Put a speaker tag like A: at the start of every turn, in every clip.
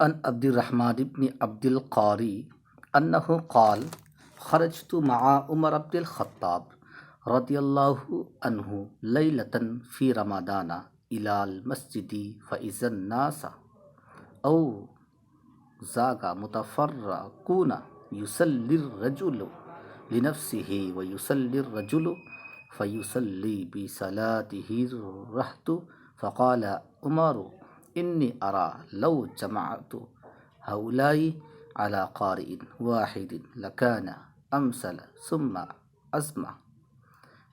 A: عن عبد الرحمن بن عبد القاري أنه قال خرجت مع عمر بن الخطاب رضي الله عنه ليلة في رمضان إلى المسجد فإذا الناس أو زاغ متفرقون يصلي الرجل لنفسه ويصلي الرجل فيصلي بصلاته الرهط فقال عمر إني أرى لو جمعت هؤلاء على قارئ واحد لكان أمثل ثم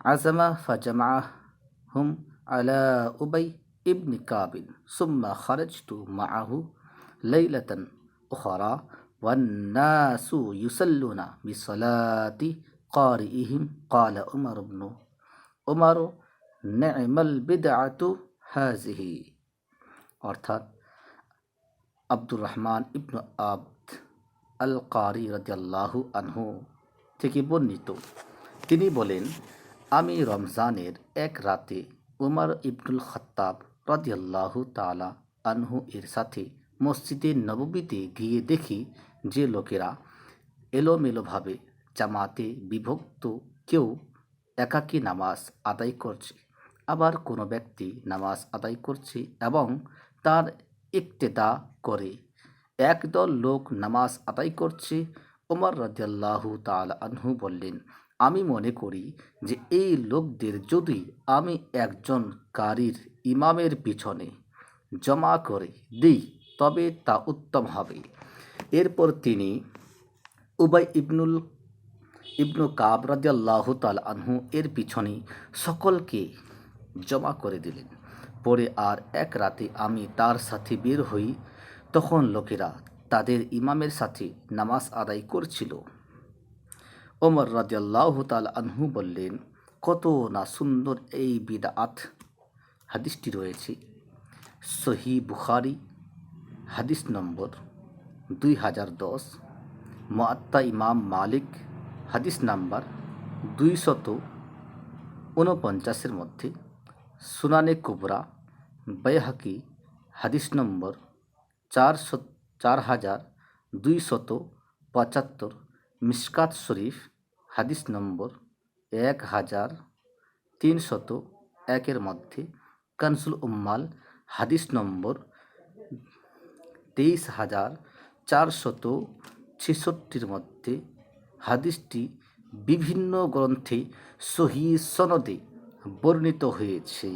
A: عزم فجمعهم على أبي ابن كعب ثم خرجت معه ليلة أخرى والناس يصلون بصلاة قارئهم قال عمر نعم البدعة هذه অর্থাৎ আব্দুর রহমান ইবনু আবদ আল কারি রাদিয়াল্লাহু আনহু থেকে বর্ণিত। তিনি বলেন, আমি রমজানের এক রাতে উমর ইবনুল খাত্তাব রাদিয়াল্লাহু তাআলা আনহু এর সাথে মসজিদে নববীতে গিয়ে দেখি যে লোকেরা এলোমেলোভাবে জামাতে বিভক্ত, কেউ একাকী নামাজ আদায় করছে, আবার কোনো ব্যক্তি নামাজ আদায় করছে এবং তার ইক্তেদা করে একদল লোক নামাজ আদায় করছে। ওমর রাদিয়াল্লাহু তাআলা আনহু বললেন, আমি মনে করি যে এই লোকদের যদি আমি একজন কারীর ইমামের পিছনে জমা করে দিই তবে তা উত্তম হবে। এরপর তিনি উবাই ইবনু কাব রাদিয়াল্লাহু তাআলা আনহু এর পিছনে সকলকে জমা করে দিলেন। পরে আর এক রাতে আমি তার সাথে বের হই, তখন লোকেরা তাদের ইমামের সাথে নামাজ আদায় করছিল। ওমর রাদিয়াল্লাহু তাআলা আনহু বললেন, কত না সুন্দর এই বিদআত। হাদিসটি রয়েছে সহিহ বুখারী, হাদিস নম্বর 2010, মুআত্তা ইমাম মালিক, হাদিস নাম্বার 249 মধ্যে, সুনানে কুবরা বাইহাকি, হাদিস নম্বর 4275, মিশকাত শরীফ, হাদিস নম্বর 1301 মধ্যে, কানজুল উম্মাল, হাদিস নম্বর 23466 মধ্যে। হাদিসটি বিভিন্ন গ্রন্থে সহিহ সনদে বর্ণিত হয়েছে।